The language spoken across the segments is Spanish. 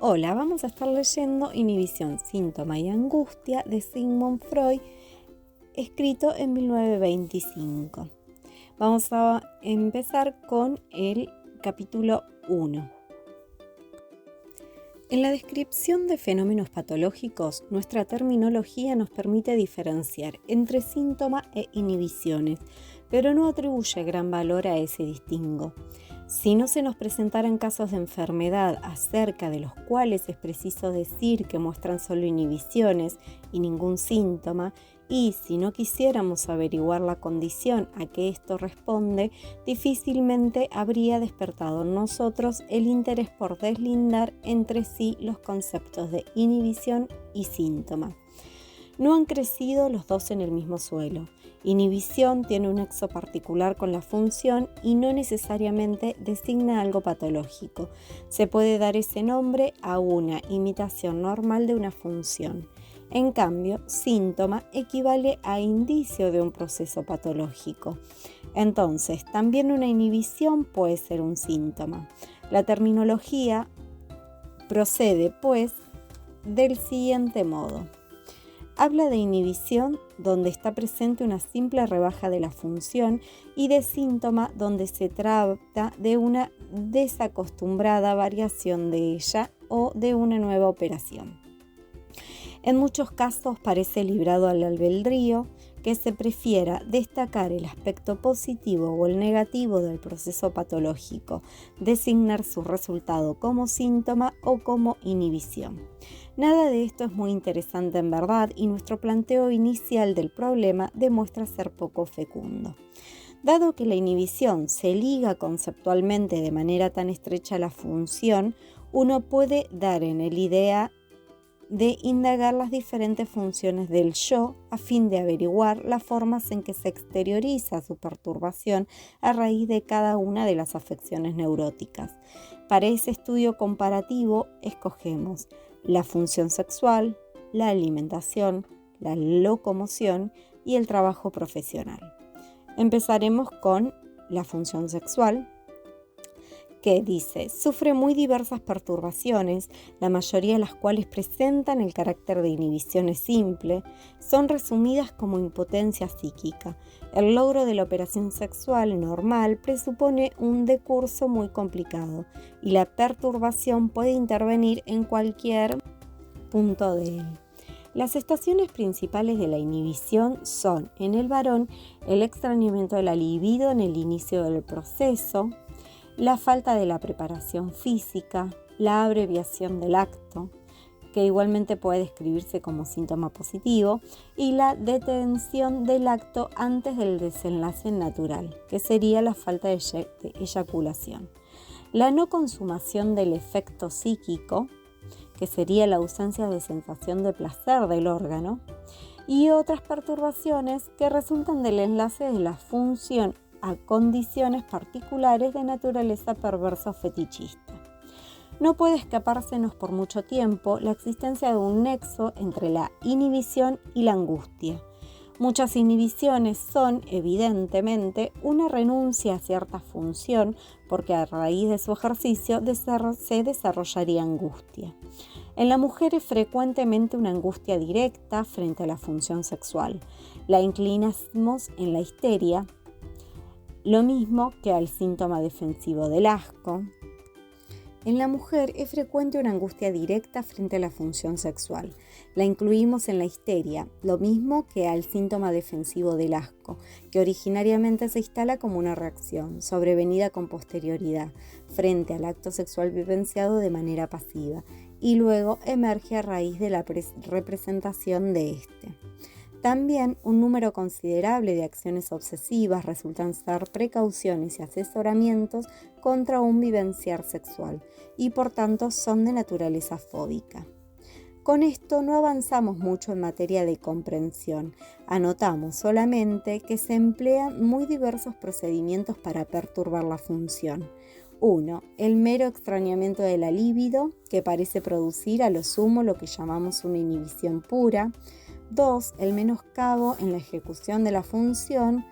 Hola, vamos a estar leyendo Inhibición, síntoma y angustia de Sigmund Freud, escrito en 1925. Vamos a empezar con el capítulo 1. En la descripción de fenómenos patológicos, nuestra terminología nos permite diferenciar entre síntoma e inhibiciones, pero no atribuye gran valor a ese distingo. Si no se nos presentaran casos de enfermedad acerca de los cuales es preciso decir que muestran solo inhibiciones y ningún síntoma, y si no quisiéramos averiguar la condición a que esto responde, difícilmente habría despertado en nosotros el interés por deslindar entre sí los conceptos de inhibición y síntoma. No han crecido los dos en el mismo suelo. Inhibición tiene un nexo particular con la función y no necesariamente designa algo patológico. Se puede dar ese nombre a una imitación normal de una función. En cambio, síntoma equivale a indicio de un proceso patológico. Entonces, también una inhibición puede ser un síntoma. La terminología procede, pues, del siguiente modo. Habla de inhibición donde está presente una simple rebaja de la función y de síntoma donde se trata de una desacostumbrada variación de ella o de una nueva operación. En muchos casos parece librado al albedrío que se prefiera destacar el aspecto positivo o el negativo del proceso patológico, designar su resultado como síntoma o como inhibición. Nada de esto es muy interesante en verdad y nuestro planteo inicial del problema demuestra ser poco fecundo. Dado que la inhibición se liga conceptualmente de manera tan estrecha a la función, uno puede dar en el idea de indagar las diferentes funciones del yo a fin de averiguar las formas en que se exterioriza su perturbación a raíz de cada una de las afecciones neuróticas. Para ese estudio comparativo escogemos la función sexual, la alimentación, la locomoción y el trabajo profesional. Empezaremos con la función sexual, que dice, sufre muy diversas perturbaciones, la mayoría de las cuales presentan el carácter de inhibiciones simple, son resumidas como impotencia psíquica. El logro de la operación sexual normal presupone un decurso muy complicado y la perturbación puede intervenir en cualquier punto de él. Las estaciones principales de la inhibición son, en el varón, el extrañamiento de la libido en el inicio del proceso, la falta de la preparación física, la abreviación del acto, que igualmente puede describirse como síntoma positivo, y la detención del acto antes del desenlace natural, que sería la falta de eyaculación. La no consumación del efecto psíquico, que sería la ausencia de sensación de placer del órgano, y otras perturbaciones que resultan del enlace de la función a condiciones particulares de naturaleza perversa o fetichista. No puede escapársenos por mucho tiempo la existencia de un nexo entre la inhibición y la angustia. Muchas inhibiciones son, evidentemente, una renuncia a cierta función porque a raíz de su ejercicio se desarrollaría angustia. En la mujer es frecuentemente una angustia directa frente a la función sexual. La inclinamos en la histeria, lo mismo que al síntoma defensivo del asco. En la mujer es frecuente una angustia directa frente a la función sexual. La incluimos en la histeria, lo mismo que al síntoma defensivo del asco, que originariamente se instala como una reacción, sobrevenida con posterioridad, frente al acto sexual vivenciado de manera pasiva, y luego emerge a raíz de la representación de este. También un número considerable de acciones obsesivas resultan ser precauciones y asesoramientos contra un vivenciar sexual y por tanto son de naturaleza fóbica. Con esto no avanzamos mucho en materia de comprensión. Anotamos solamente que se emplean muy diversos procedimientos para perturbar la función. 1. El mero extrañamiento de la libido, que parece producir a lo sumo lo que llamamos una inhibición pura. 2. El menoscabo en la ejecución de la función.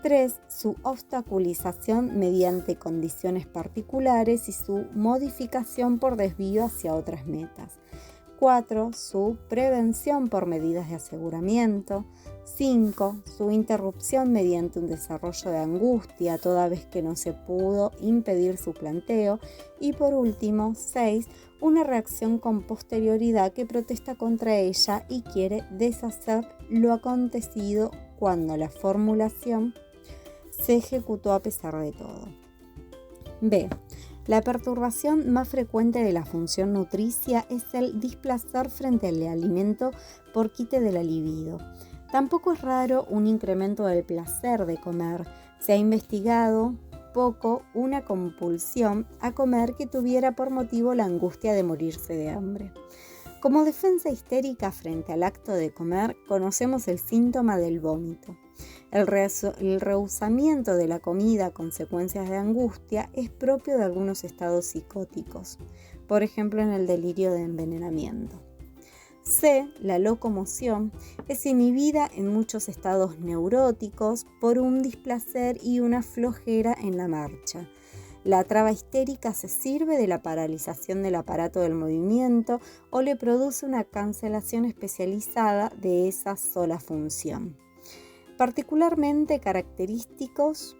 3. Su obstaculización mediante condiciones particulares y su modificación por desvío hacia otras metas. 4. Su prevención por medidas de aseguramiento. 5. Su interrupción mediante un desarrollo de angustia toda vez que no se pudo impedir su planteo. Y por último, 6. Una reacción con posterioridad que protesta contra ella y quiere deshacer lo acontecido cuando la formulación se ejecutó a pesar de todo. B. La perturbación más frecuente de la función nutricia es el displacer frente al alimento por quite de la libido. Tampoco es raro un incremento del placer de comer. Se ha investigado poco una compulsión a comer que tuviera por motivo la angustia de morirse de hambre. Como defensa histérica frente al acto de comer, conocemos el síntoma del vómito. El rehusamiento de la comida a consecuencias de angustia es propio de algunos estados psicóticos, por ejemplo en el delirio de envenenamiento. C. La locomoción es inhibida en muchos estados neuróticos por un displacer y una flojera en la marcha. La traba histérica se sirve de la paralización del aparato del movimiento o le produce una cancelación especializada de esa sola función. Particularmente característicos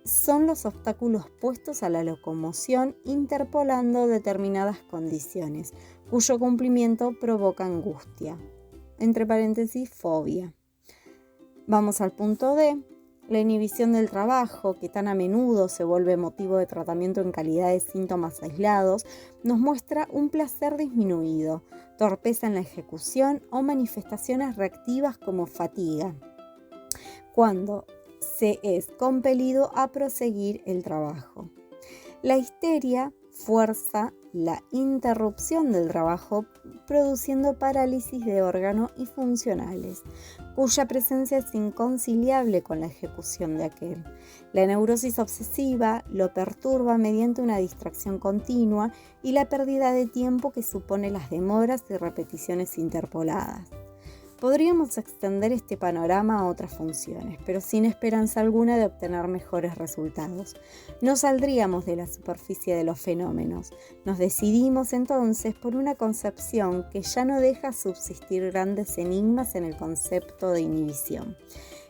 son los obstáculos puestos a la locomoción interpolando determinadas condiciones, cuyo cumplimiento provoca angustia, entre paréntesis, fobia. Vamos al punto D. La inhibición del trabajo, que tan a menudo se vuelve motivo de tratamiento en calidad de síntomas aislados, nos muestra un placer disminuido, torpeza en la ejecución o manifestaciones reactivas como fatiga, cuando se es compelido a proseguir el trabajo. La histeria fuerza la interrupción del trabajo, produciendo parálisis de órganos y funcionales, cuya presencia es inconciliable con la ejecución de aquel. La neurosis obsesiva lo perturba mediante una distracción continua y la pérdida de tiempo que supone las demoras y repeticiones interpoladas. Podríamos extender este panorama a otras funciones, pero sin esperanza alguna de obtener mejores resultados. No saldríamos de la superficie de los fenómenos. Nos decidimos entonces por una concepción que ya no deja subsistir grandes enigmas en el concepto de inhibición.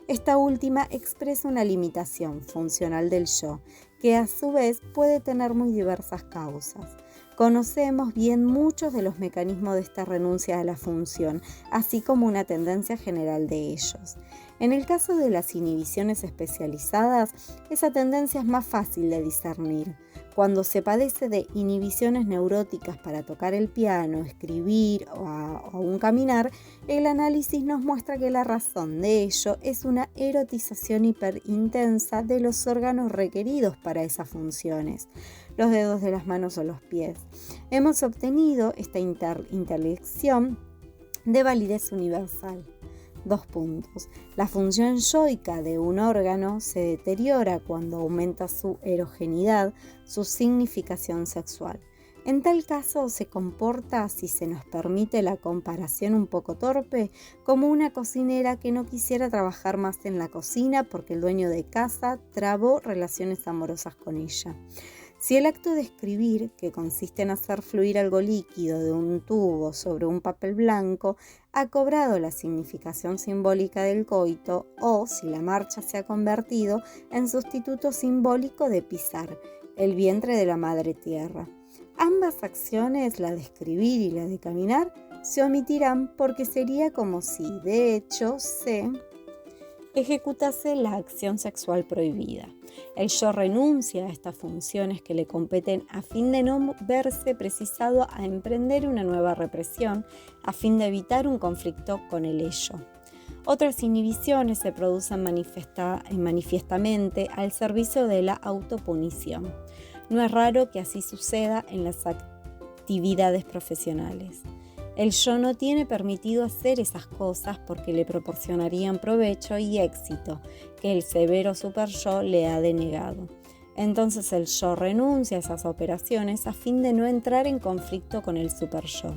Esta última expresa una limitación funcional del yo, que a su vez puede tener muy diversas causas. Conocemos bien muchos de los mecanismos de esta renuncia a la función, así como una tendencia general de ellos. En el caso de las inhibiciones especializadas, esa tendencia es más fácil de discernir. Cuando se padece de inhibiciones neuróticas para tocar el piano, escribir o aún caminar, el análisis nos muestra que la razón de ello es una erotización hiperintensa de los órganos requeridos para esas funciones, los dedos de las manos o los pies. Hemos obtenido esta intelección de validez universal. 2 puntos. La función yoica de un órgano se deteriora cuando aumenta su erogenidad, su significación sexual. En tal caso se comporta, si se nos permite la comparación un poco torpe, como una cocinera que no quisiera trabajar más en la cocina porque el dueño de casa trabó relaciones amorosas con ella. Si el acto de escribir, que consiste en hacer fluir algo líquido de un tubo sobre un papel blanco, ha cobrado la significación simbólica del coito, o si la marcha se ha convertido en sustituto simbólico de pisar el vientre de la madre tierra. Ambas acciones, la de escribir y la de caminar, se omitirán porque sería como si, de hecho, se ejecutase la acción sexual prohibida. El yo renuncia a estas funciones que le competen a fin de no verse precisado a emprender una nueva represión, a fin de evitar un conflicto con el ello. Otras inhibiciones se producen manifiestamente al servicio de la autopunición. No es raro que así suceda en las actividades profesionales. El yo no tiene permitido hacer esas cosas porque le proporcionarían provecho y éxito que el severo superyo le ha denegado. Entonces el yo renuncia a esas operaciones a fin de no entrar en conflicto con el superyo.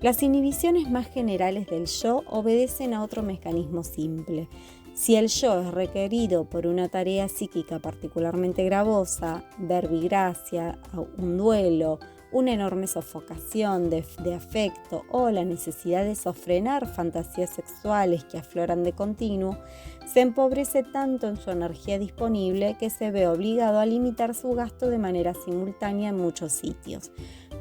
Las inhibiciones más generales del yo obedecen a otro mecanismo simple. Si el yo es requerido por una tarea psíquica particularmente gravosa, verbigracia, un duelo, una enorme sofocación de afecto o la necesidad de sofrenar fantasías sexuales que afloran de continuo, se empobrece tanto en su energía disponible que se ve obligado a limitar su gasto de manera simultánea en muchos sitios,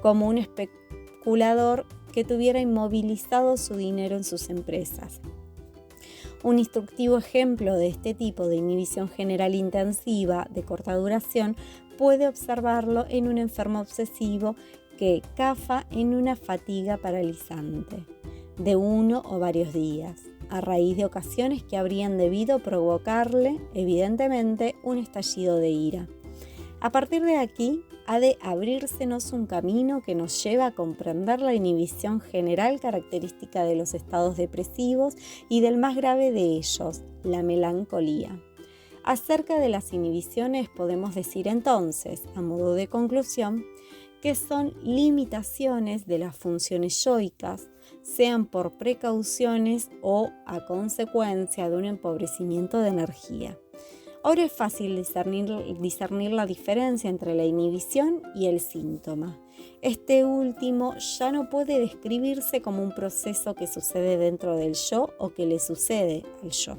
como un especulador que tuviera inmovilizado su dinero en sus empresas. Un instructivo ejemplo de este tipo de inhibición general intensiva de corta duración puede observarlo en un enfermo obsesivo que cafa en una fatiga paralizante de 1 o varios días, a raíz de ocasiones que habrían debido provocarle, evidentemente, un estallido de ira. A partir de aquí, ha de abrírsenos un camino que nos lleva a comprender la inhibición general característica de los estados depresivos y del más grave de ellos, la melancolía. Acerca de las inhibiciones podemos decir entonces, a modo de conclusión, que son limitaciones de las funciones yoicas, sean por precauciones o a consecuencia de un empobrecimiento de energía. Ahora es fácil discernir la diferencia entre la inhibición y el síntoma. Este último ya no puede describirse como un proceso que sucede dentro del yo o que le sucede al yo.